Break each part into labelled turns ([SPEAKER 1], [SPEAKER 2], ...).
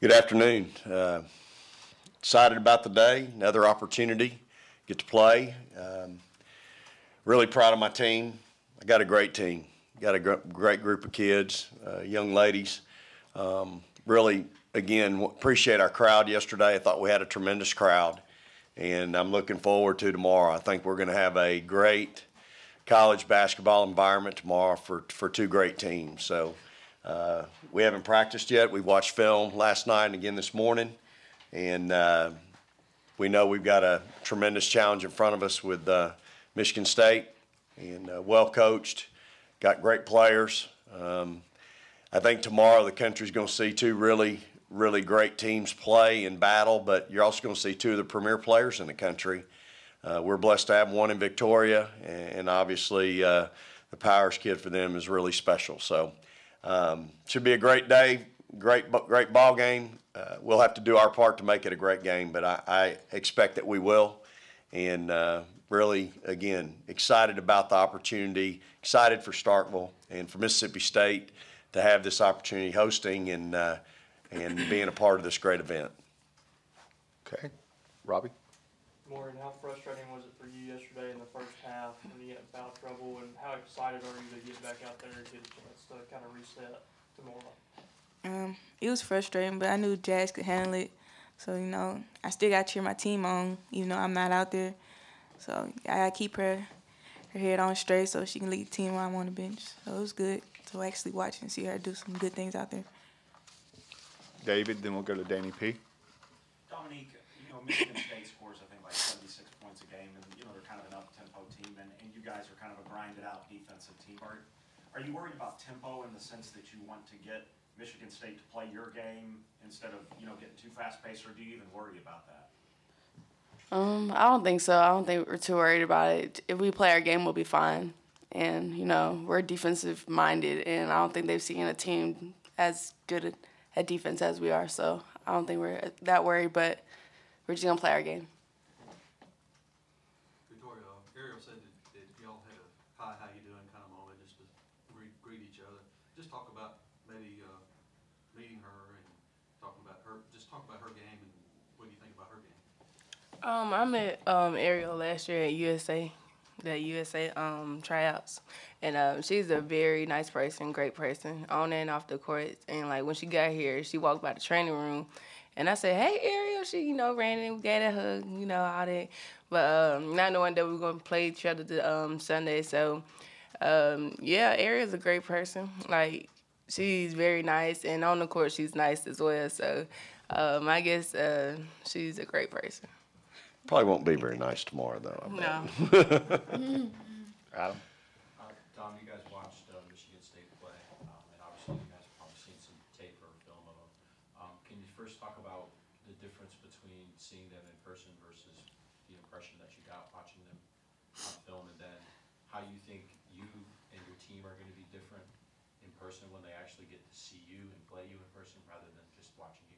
[SPEAKER 1] Good afternoon. Excited about the day, another opportunity, get to play. Really proud of my team. I got a great team. Got a great group of kids, young ladies. Really, again, appreciate our crowd yesterday. I thought we had a tremendous crowd, and I'm looking forward to tomorrow. I think we're going to have a great college basketball environment tomorrow for two great teams. So we haven't practiced yet. We watched film last night and again this morning, and we know we've got a tremendous challenge in front of us with Michigan State, and well coached, got great players. I think tomorrow the country's going to see two really great teams play and battle, but you're also going to see two of the premier players in the country. We're blessed to have one in Victoria, and obviously the Powers kid for them is really special. So should be a great day, great ball game. We'll have to do our part to make it a great game, but I expect that we will. And really, again, excited about the opportunity, excited for Starkville and for Mississippi State to have this opportunity hosting and being a part of this great event.
[SPEAKER 2] Okay. Robbie?
[SPEAKER 3] Morgan, how frustrating was it for you yesterday in the first half when you had foul trouble, and how excited are you to get back out there and get a chance to kind of reset tomorrow?
[SPEAKER 4] It was frustrating, but I knew Jazz could handle it. So, I still got to cheer my team on, even though I'm not out there. So, I got to keep her head on straight so she can lead the team while I'm on the bench. So, it was good to actually watch and see her do some good things out there.
[SPEAKER 2] David, then we'll go to Danny P.
[SPEAKER 5] Dominique, Michigan State scores, I think, like 76 points a game, and, they're kind of an up-tempo team, and you guys are kind of a grinded-out defensive team. Are you worried about tempo in the sense that you want to get Michigan State to play your game instead of, getting too fast-paced, or do you even worry about that?
[SPEAKER 6] I don't think so. I don't think we're too worried about it. If we play our game, we'll be fine. And, we're defensive-minded, and I don't think they've seen a team as good at defense as we are. So I don't think we're that worried, but we're just going to play our game.
[SPEAKER 7] Victoria, Ariel said that y'all had a hi, how you doing kind of moment just to greet each other. Just talk about maybe meeting her and talk about her game, and what do you think about her game?
[SPEAKER 8] I met Ariel last year at USA tryouts, and she's a very nice person, great person, on and off the court. And when she got here, she walked by the training room, and I said, "Hey, Ariel." She, ran in, gave a hug, all that. But not knowing that we were gonna play each other Sunday, so Ariel's a great person. She's very nice, and on the court she's nice as well. So I guess she's a great person.
[SPEAKER 1] Probably won't be very nice tomorrow, though.
[SPEAKER 8] No.
[SPEAKER 2] Adam?
[SPEAKER 9] Tom, you guys watched Michigan State play, and obviously you guys have probably seen some tape or film of them. Can you first talk about the difference between seeing them in person versus the impression that you got watching them on film, and then how you think you and your team are going to be different in person when they actually get to see you and play you in person rather than just watching you?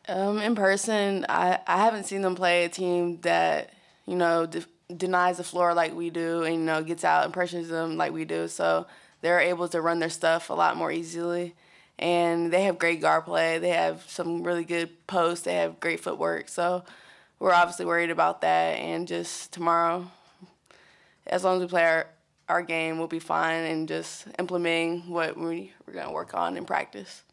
[SPEAKER 6] In person, I haven't seen them play a team that, denies the floor like we do and, gets out and pressures them like we do. So they're able to run their stuff a lot more easily. And they have great guard play. They have some really good posts. They have great footwork. So we're obviously worried about that. And just tomorrow, as long as we play our game, we'll be fine, and just implementing what we're going to work on in practice.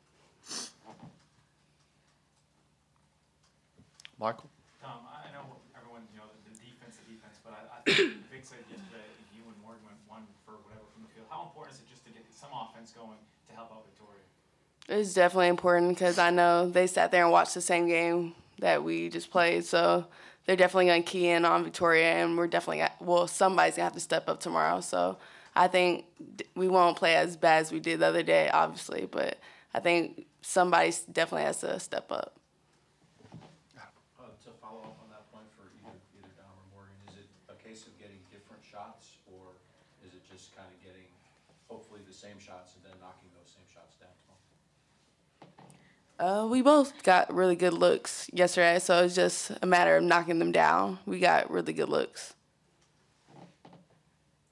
[SPEAKER 2] Michael?
[SPEAKER 3] Tom, I know everyone, the defense, but I think Vic said yesterday you and Morgan went one for whatever from the field. How important is it just to get some offense going to help out Victoria?
[SPEAKER 6] It's definitely important because I know they sat there and watched the same game that we just played, so they're definitely going to key in on Victoria, and we're definitely somebody's going to have to step up tomorrow. So I think we won't play as bad as we did the other day, obviously, but I think somebody definitely has to step up.
[SPEAKER 9] To follow up on that point for either Dom or Morgan, is it a case of getting different shots, or is it just kind of getting hopefully the same shots and then knocking those same shots down tomorrow?
[SPEAKER 6] We both got really good looks yesterday, so it's just a matter of knocking them down. We got really good looks.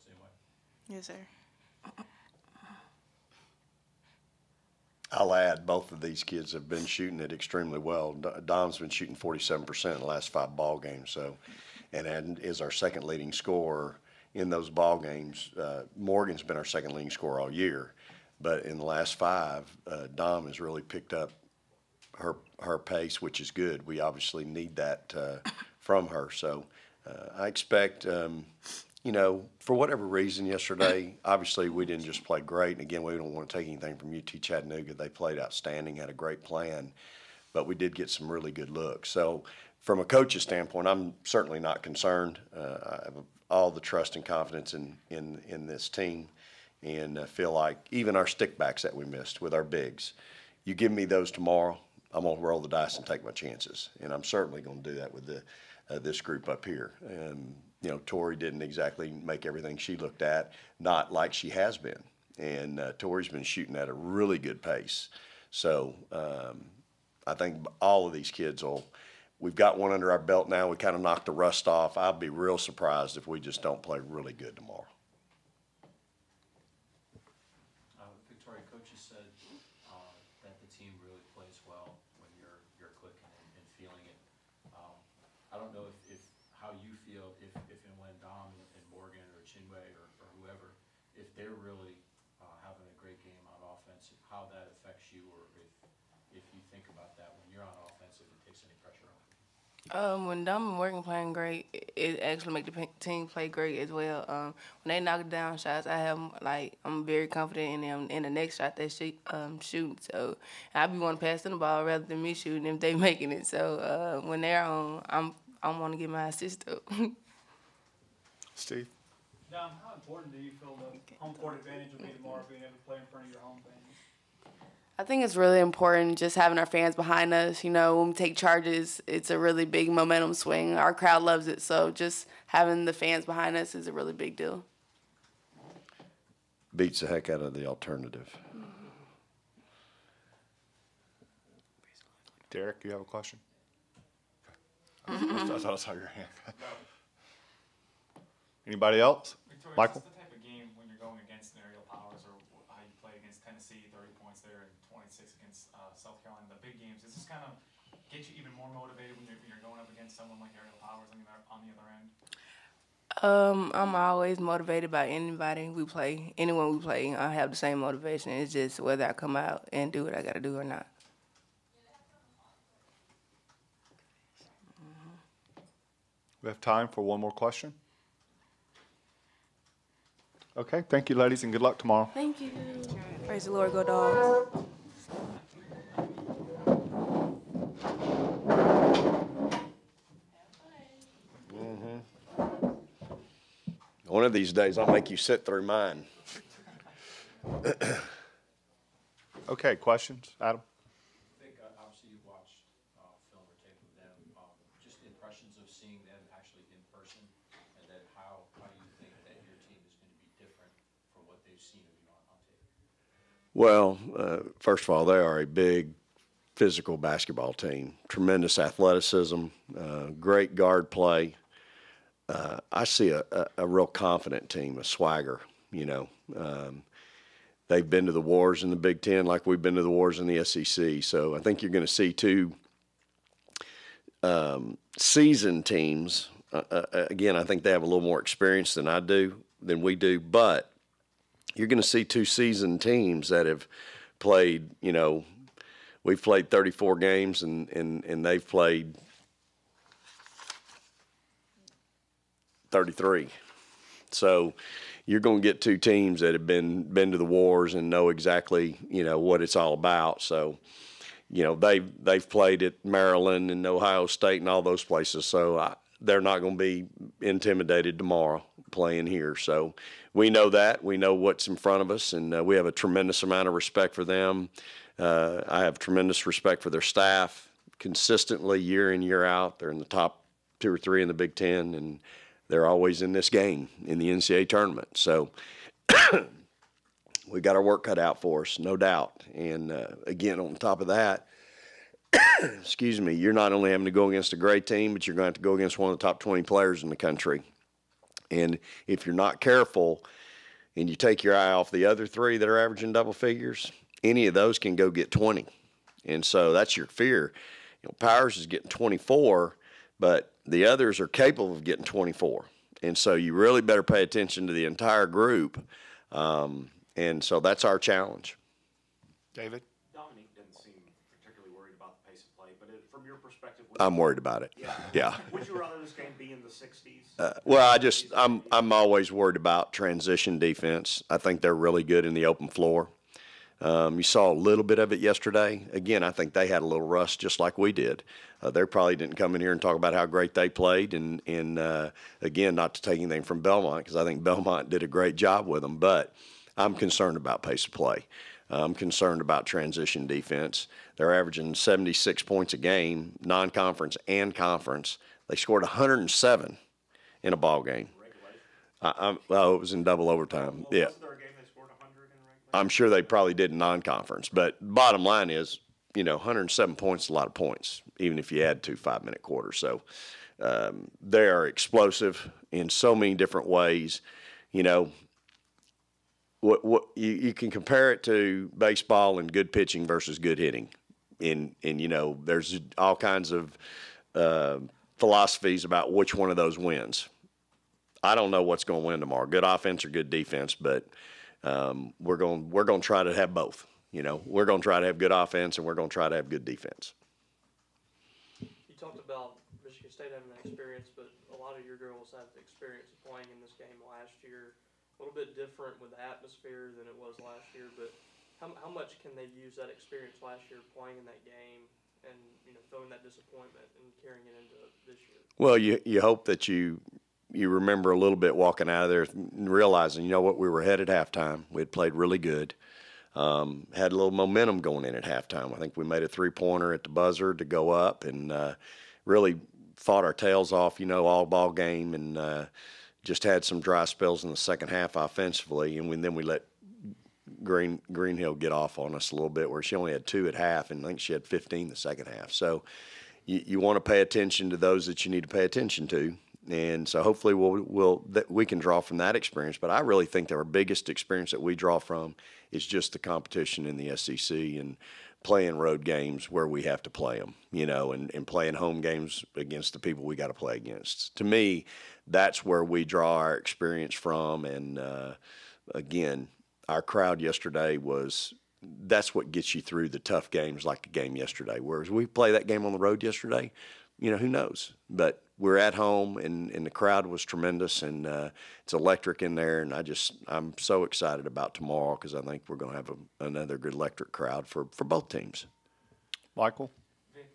[SPEAKER 9] Same way.
[SPEAKER 4] Yes, sir.
[SPEAKER 1] I'll add, both of these kids have been shooting it extremely well. Dom's been shooting 47% in the last 5 ball games, so, and is our second leading scorer in those ball games. Morgan's been our second leading scorer all year, but in the last 5, Dom has really picked up her pace, which is good. We obviously need that from her, so I expect. You know, for whatever reason yesterday, obviously we didn't just play great. And again, we don't want to take anything from UT Chattanooga. They played outstanding, had a great plan, but we did get some really good looks. So from a coach's standpoint, I'm certainly not concerned. I have all the trust and confidence in this team, and feel like even our stickbacks that we missed with our bigs, you give me those tomorrow, I'm going to roll the dice and take my chances. And I'm certainly going to do that with this group up here. You know, Tori didn't exactly make everything she looked at, not like she has been. And Tori's been shooting at a really good pace. So I think all of these kids we've got one under our belt now. We kind of knocked the rust off. I'll be real surprised if we just don't play really good tomorrow.
[SPEAKER 9] Victoria, coaches said that the team really plays well when you're clicking and feeling it. I don't know if how you feel if and when Dom and Morgan or Chinwe or whoever, if they're really having a great game on offense, how that affects you, or if you think about that when you're on offense, if it takes any pressure off.
[SPEAKER 8] When Dom and Morgan playing great, it actually make the team play great as well. When they knock down shots, I'm very confident in them in the next shot they shooting. So I be want to pass them the ball rather than me shooting if they making it. So when they're on, I want to get my assist up.
[SPEAKER 2] Steve?
[SPEAKER 10] Dom, how important do you feel the home court advantage will be tomorrow, being able to play in front of your home fans?
[SPEAKER 6] I think it's really important just having our fans behind us. You know, when we take charges, it's a really big momentum swing. Our crowd loves it, so just having the fans behind us is a really big deal.
[SPEAKER 1] Beats the heck out of the alternative.
[SPEAKER 2] Derek, you have a question? I thought I saw your hand. Anybody else?
[SPEAKER 10] Victoria,
[SPEAKER 2] Michael?
[SPEAKER 10] what's the type of game when you're going against an Aerial Powers, or how you play against Tennessee, 30 points there and 26 against South Carolina, the big games? Does this kind of get you even more motivated when you're going up against someone like Aerial Powers on the other end?
[SPEAKER 8] I'm always motivated by anybody we play. Anyone we play, I have the same motivation. It's just whether I come out and do what I got to do or not.
[SPEAKER 2] We have time for one more question. Okay, thank you, ladies, and good luck tomorrow.
[SPEAKER 8] Thank you.
[SPEAKER 4] Praise the Lord, go Dogs.
[SPEAKER 1] One of these days, I'll make you sit through mine.
[SPEAKER 2] Okay, questions? Adam?
[SPEAKER 9] I think obviously you've watched film or tape of them. Just impressions of seeing them actually in person, and then how you think that your team is going to be different from what they've seen of you on tape.
[SPEAKER 1] Well, first of all, they are a big physical basketball team. Tremendous athleticism, great guard play. I see a real confident team, a swagger, you know. They've been to the wars in the Big Ten like we've been to the wars in the SEC. So I think you're going to see two seasoned teams. Again, I think they have a little more experience than we do. But you're going to see two seasoned teams that have played, you know, we've played 34 games and they've played 33. So you're going to get two teams that have been to the wars and know exactly, you know, what it's all about. So, you know, they've played at Maryland and Ohio State and all those places. So they're not going to be intimidated tomorrow playing here. So we know that. We know what's in front of us, and we have a tremendous amount of respect for them. I have tremendous respect for their staff consistently year in, year out. They're in the top 2 or 3 in the Big Ten, and they're always in this game in the NCAA tournament. So we got our work cut out for us, no doubt. And again, on top of that, excuse me, you're not only having to go against a great team, but you're going to have to go against one of the top 20 players in the country. And if you're not careful and you take your eye off the other 3 that are averaging double figures, any of those can go get 20. And so that's your fear. You know, Powers is getting 24, but the others are capable of getting 24. And so you really better pay attention to the entire group. And so that's our challenge.
[SPEAKER 2] David?
[SPEAKER 5] Dominique didn't seem particularly worried about the pace of play, but from your perspective,
[SPEAKER 1] I'm worried about it. Yeah.
[SPEAKER 5] Would you rather this game be in the 60s?
[SPEAKER 1] Well, I'm always worried about transition defense. I think they're really good in the open floor. You saw a little bit of it yesterday. Again, I think they had a little rust just like we did. They probably didn't come in here and talk about how great they played. And again, not to take anything from Belmont, because I think Belmont did a great job with them. But I'm concerned about pace of play. I'm concerned about transition defense. They're averaging 76 points a game, non-conference and conference. They scored 107 in a ball game. Well, it was in double overtime. Yeah. I'm sure they probably did in non-conference. But bottom line is, 107 points is a lot of points, even if you add 2 5-minute quarters. So they are explosive in so many different ways. What you can compare it to baseball and good pitching versus good hitting. And there's all kinds of philosophies about which one of those wins. I don't know what's going to win tomorrow, good offense or good defense, but we're going to try to have both. We're going to try to have good offense and we're going to try to have good defense.
[SPEAKER 3] You talked about Michigan State having that experience, but a lot of your girls have the experience of playing in this game last year. A little bit different with the atmosphere than it was last year, but how much can they use that experience last year playing in that game and feeling that disappointment and carrying it into this year? Well,
[SPEAKER 1] you hope that you remember a little bit walking out of there and realizing, what, we were ahead at halftime. We had played really good. Had a little momentum going in at halftime. I think we made a 3-pointer at the buzzer to go up and really fought our tails off, all ball game, and just had some dry spells in the second half offensively. And then we let Greenhill get off on us a little bit, where she only had 2 at half, and I think she had 15 the second half. So you want to pay attention to those that you need to pay attention to. And so hopefully we can draw from that experience. But I really think that our biggest experience that we draw from is just the competition in the SEC and playing road games where we have to play them, and playing home games against the people we got to play against. To me, that's where we draw our experience from. And again, our crowd yesterday that's what gets you through the tough games like the game yesterday. Whereas we play that game on the road yesterday, who knows? But we're at home, and the crowd was tremendous, and it's electric in there. And I'm so excited about tomorrow, because I think we're going to have another good electric crowd for both teams.
[SPEAKER 2] Michael?
[SPEAKER 10] Vic,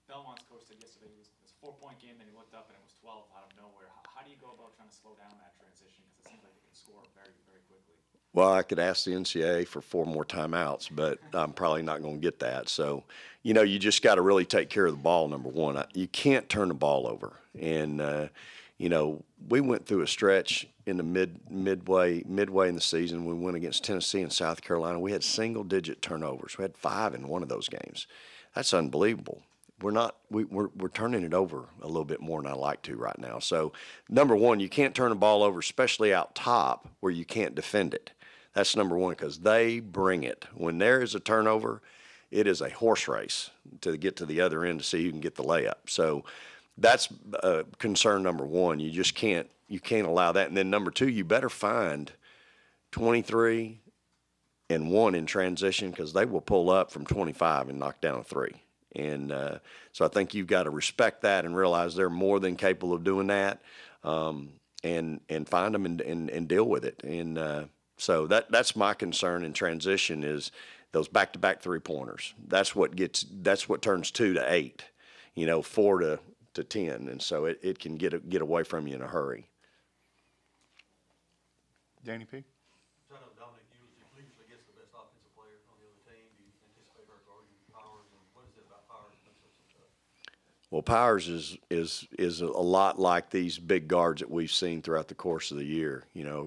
[SPEAKER 10] Belmont's coach said yesterday it was a 4-point game, then he looked up and it was 12 out of nowhere. How do you go about trying to slow down that transition? Because it seems like they can score very, very quickly.
[SPEAKER 1] Well, I could ask the NCAA for 4 more timeouts, but I'm probably not going to get that. So, you just got to really take care of the ball, number one. You can't turn the ball over. And, we went through a stretch in the midway in the season. We went against Tennessee and South Carolina. We had single-digit turnovers. We had 5 in one of those games. That's unbelievable. We're turning it over a little bit more than I like to right now. So, number one, you can't turn the ball over, especially out top where you can't defend it. That's number one, because they bring it. When there is a turnover, it is a horse race to get to the other end to see who can get the layup. So that's concern number one. You just can't allow that. And then number two, you better find 23 and 1 in transition, because they will pull up from 25 and knock down a 3. And so I think you've got to respect that and realize they're more than capable of doing that, and find them and deal with it. And so that's my concern in transition, is those back-to-back 3-pointers. That's what turns 2 to 8, 4 to 10, and so it can get away from you in a hurry.
[SPEAKER 2] Danny P.
[SPEAKER 7] So I know Dominic usually gets the best offensive player on the other team. Do you anticipate her guarding Powers, and what is it about Powers that makes her so tough?
[SPEAKER 1] Well, Powers is a lot like these big guards that we've seen throughout the course of the year.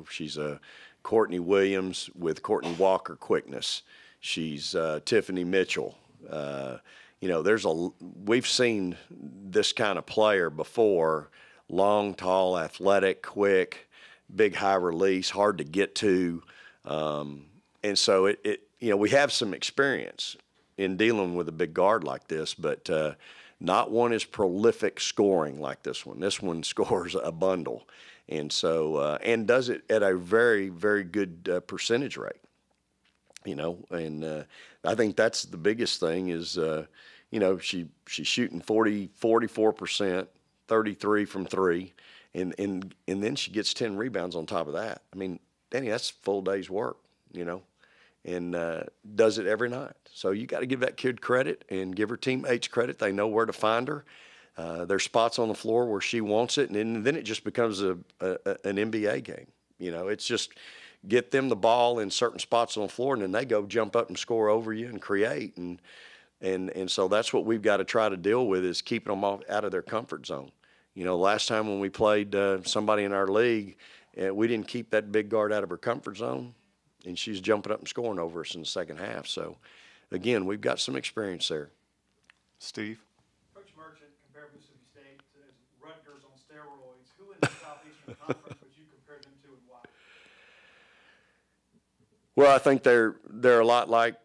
[SPEAKER 1] She's a Courtney Williams with Courtney Walker quickness. She's Tiffany Mitchell. We've seen this kind of player before: long, tall, athletic, quick, big high release, hard to get to, and so you know, we have some experience in dealing with a big guard like this, but not one is prolific scoring like this one. This one scores a bundle, and so and does it at a very, very good percentage rate. You know, and I think that's the biggest thing is, you know, she's shooting 44%, 33 from three, and then she gets 10 rebounds on top of that. I mean, Danny, that's a full day's work, you know, and does it every night. So you got to give that kid credit and give her teammates credit. They know where to find her. There's spots on the floor where she wants it, and then it just becomes an NBA game. You know, it's just get them the ball in certain spots on the floor, and then they go jump up and score over you and create. And so that's what we've got to try to deal with is keeping them out of their comfort zone. You know, last time when we played somebody in our league, we didn't keep that big guard out of her comfort zone, and she's jumping up and scoring over us in the second half. So, again, we've got some experience there.
[SPEAKER 2] Steve?
[SPEAKER 11] Coach Merchant compared Mississippi State to Rutgers on steroids. Who in the Southeastern Conference would you compare them to and why?
[SPEAKER 1] Well, I think they're a lot like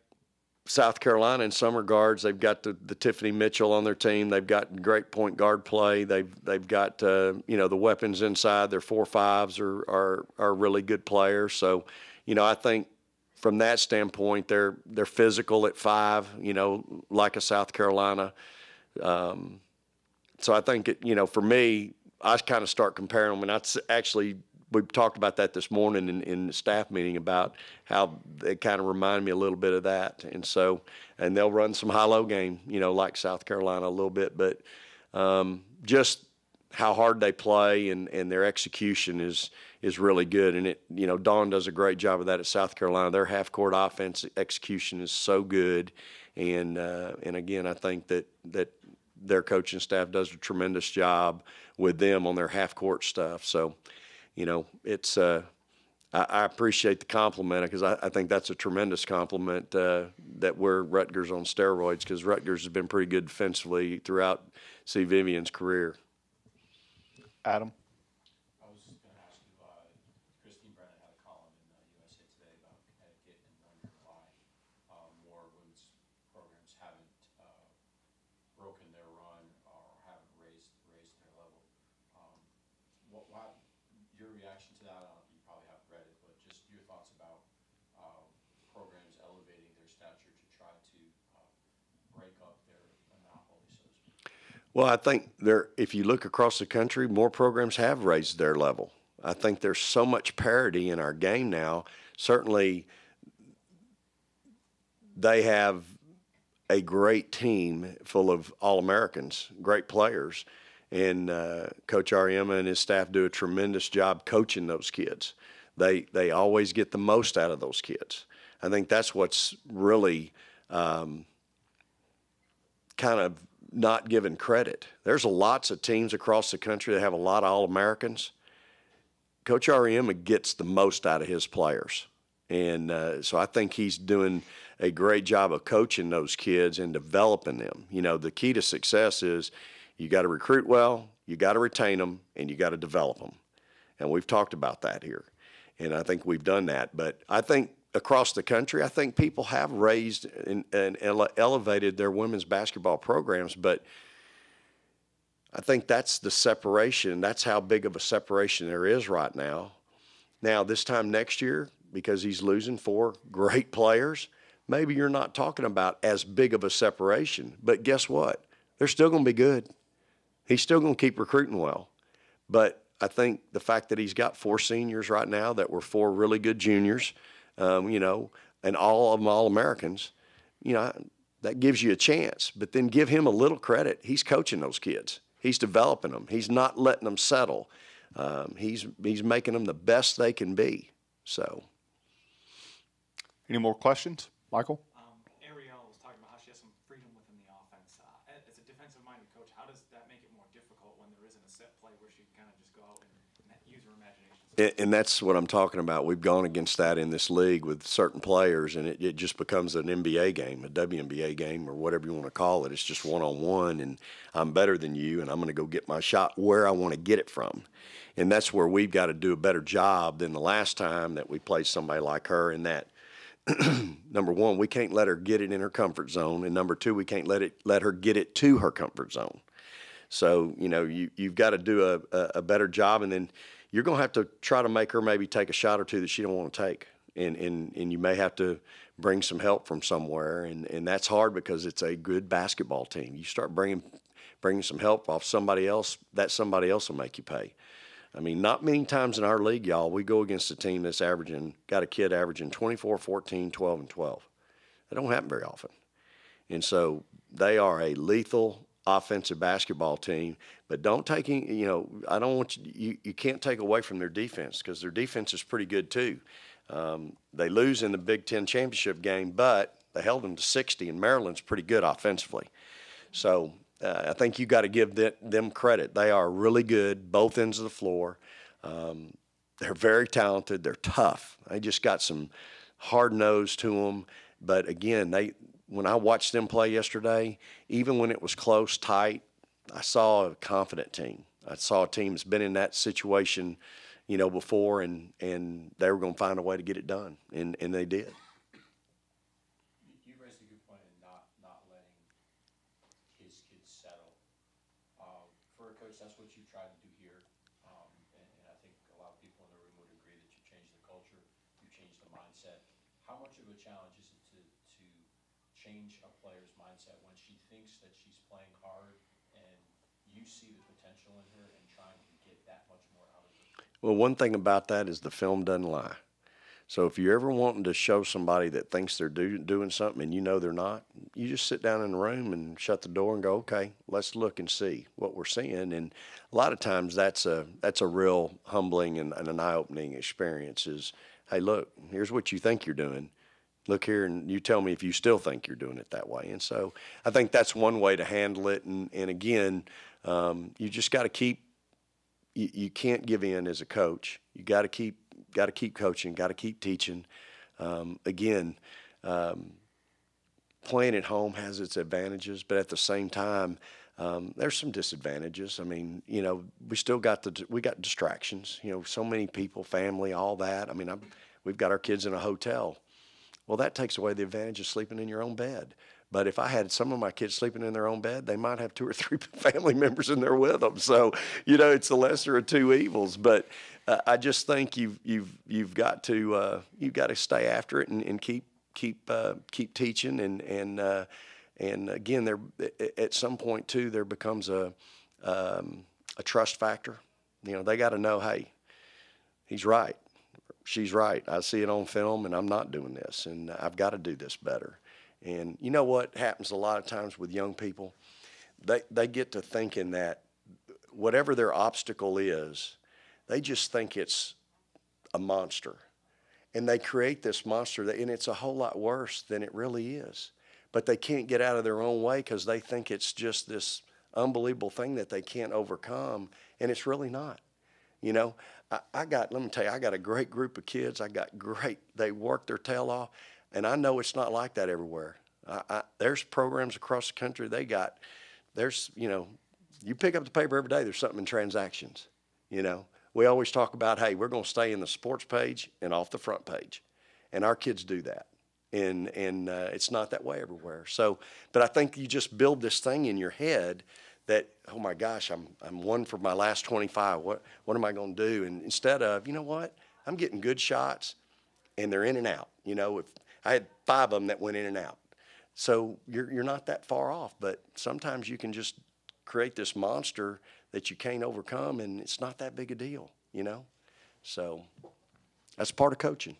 [SPEAKER 1] South Carolina in some regards. They've got the Tiffany Mitchell on their team. They've got great point guard play. They've got you know, the weapons inside. Their 4-5s are really good players. So, you know, I think from that standpoint, they're physical at 5. You know, like a South Carolina. So I think you know, for me, I kind of start comparing them, and that's actually. We talked about that this morning in the staff meeting about how they kind of remind me a little bit of that. And so, and they'll run some high-low game, you know, like South Carolina a little bit. But just how hard they play and their execution is really good. And, you know, Dawn does a great job of that at South Carolina. Their half-court offense execution is so good. And again, I think that their coaching staff does a tremendous job with them on their half-court stuff. So, you know, it's I appreciate the compliment because I think that's a tremendous compliment that we're Rutgers on steroids because Rutgers has been pretty good defensively throughout C. Vivian's career.
[SPEAKER 2] Adam?
[SPEAKER 9] I was going to ask you, Christine Brennan had a column in USA Today about Connecticut and wondering why more women's programs haven't broken their run or haven't raised their level. Why? Your reaction to that, you probably haven't read it, but just your thoughts about programs elevating their stature to try to break up their monopoly, so to speak.
[SPEAKER 1] Well, I think if you look across the country, more programs have raised their level. I think there's so much parity in our game now. Certainly, they have a great team full of All-Americans, great players. And Coach Ariema and his staff do a tremendous job coaching those kids. They always get the most out of those kids. I think that's what's really kind of not given credit. There's lots of teams across the country that have a lot of All-Americans. Coach Ariema gets the most out of his players. And so I think he's doing a great job of coaching those kids and developing them. You know, the key to success is you got to recruit well, you got to retain them, and you got to develop them. And we've talked about that here. And I think we've done that. But I think across the country, I think people have raised and elevated their women's basketball programs. But I think that's the separation. That's how big of a separation there is right now. Now, this time next year, because he's losing 4 great players, maybe you're not talking about as big of a separation. But guess what? They're still going to be good. He's still going to keep recruiting well. But I think the fact that he's got 4 seniors right now that were 4 really good juniors, you know, and all of them All-Americans, you know, that gives you a chance. But then give him a little credit. He's coaching those kids. He's developing them. He's not letting them settle. He's making them the best they can be. So,
[SPEAKER 2] Any more questions? Michael?
[SPEAKER 10] Ariel was talking about how she has some freedom within the offense. As a defensive-minded coach, how does that make it more difficult when there isn't a set play where she can kind of just go out and use her imagination?
[SPEAKER 1] And that's what I'm talking about. We've gone against that in this league with certain players, and it just becomes an NBA game, a WNBA game, or whatever you want to call it. It's just one-on-one, and I'm better than you, and I'm going to go get my shot where I want to get it from. And that's where we've got to do a better job than the last time that we played somebody like her in that number one, we can't let her get it in her comfort zone, and number two, we can't let her get it to her comfort zone. So, you know, you've got to do a better job, and then you're going to have to try to make her maybe take a shot or two that she don't want to take. And you may have to bring some help from somewhere, and that's hard because it's a good basketball team. You start bringing some help off somebody else, that somebody else will make you pay. I mean, not many times in our league, y'all, we go against a team that's got a kid averaging 24, 14, 12, and 12. That don't happen very often. And so they are a lethal offensive basketball team, but don't take, you know, I don't want you can't take away from their defense, because their defense is pretty good too. They lose in the Big Ten championship game, but they held them to 60, and Maryland's pretty good offensively. So I think you got to give them credit. They are really good, both ends of the floor. They're very talented. They're tough. They just got some hard nose to them. But again, when I watched them play yesterday, even when it was close, tight, I saw a confident team. I saw a team that's been in that situation, you know, before, and they were going to find a way to get it done, and they did.
[SPEAKER 9] You raised a good point in not letting his kids settle. For a coach, that's what you tried to do here, and I think a lot of people in the room would agree that you changed the culture, you changed the mindset. How much of a challenge is it to change a player's mindset when she thinks that she's playing hard and you see the potential in her and trying to get that much more out of her?
[SPEAKER 1] Well, one thing about that is the film doesn't lie. So if you're ever wanting to show somebody that thinks they're doing something and you know they're not, you just sit down in the room and shut the door and go, okay, let's look and see what we're seeing. And a lot of times that's a real humbling and an eye-opening experience is, hey, look, here's what you think you're doing. Look here, and you tell me if you still think you're doing it that way. And so I think that's one way to handle it. And again, you just got to keep, you can't give in as a coach. You got to keep coaching, got to keep teaching. Again, playing at home has its advantages, but at the same time, there's some disadvantages. I mean, you know, we still got we got distractions. You know, so many people, family, all that. I mean, we've got our kids in a hotel. Well, that takes away the advantage of sleeping in your own bed. But if I had some of my kids sleeping in their own bed, they might have 2 or 3 family members in there with them. So, you know, it's the lesser of two evils. But I just think you've got to stay after it and keep teaching and again, at some point too there becomes a trust factor. You know, they got to know, hey, he's right. She's right. I see it on film, and I'm not doing this, and I've got to do this better. And you know what happens a lot of times with young people? They get to thinking that whatever their obstacle is, they just think it's a monster. And they create this monster, and it's a whole lot worse than it really is. But they can't get out of their own way because they think it's just this unbelievable thing that they can't overcome, and it's really not. You know, let me tell you, I got a great group of kids. They work their tail off, and I know it's not like that everywhere. There's programs across the country, you know, you pick up the paper every day, there's something in transactions, you know. We always talk about, hey, we're going to stay in the sports page and off the front page, and our kids do that, and it's not that way everywhere. So, but I think you just build this thing in your head that, oh my gosh, I'm one for my last 25. What am I going to do? And instead of, you know what, I'm getting good shots, and they're in and out. You know, if I had 5 of them that went in and out, so you're not that far off. But sometimes you can just create this monster that you can't overcome, and it's not that big a deal. You know, so that's part of coaching.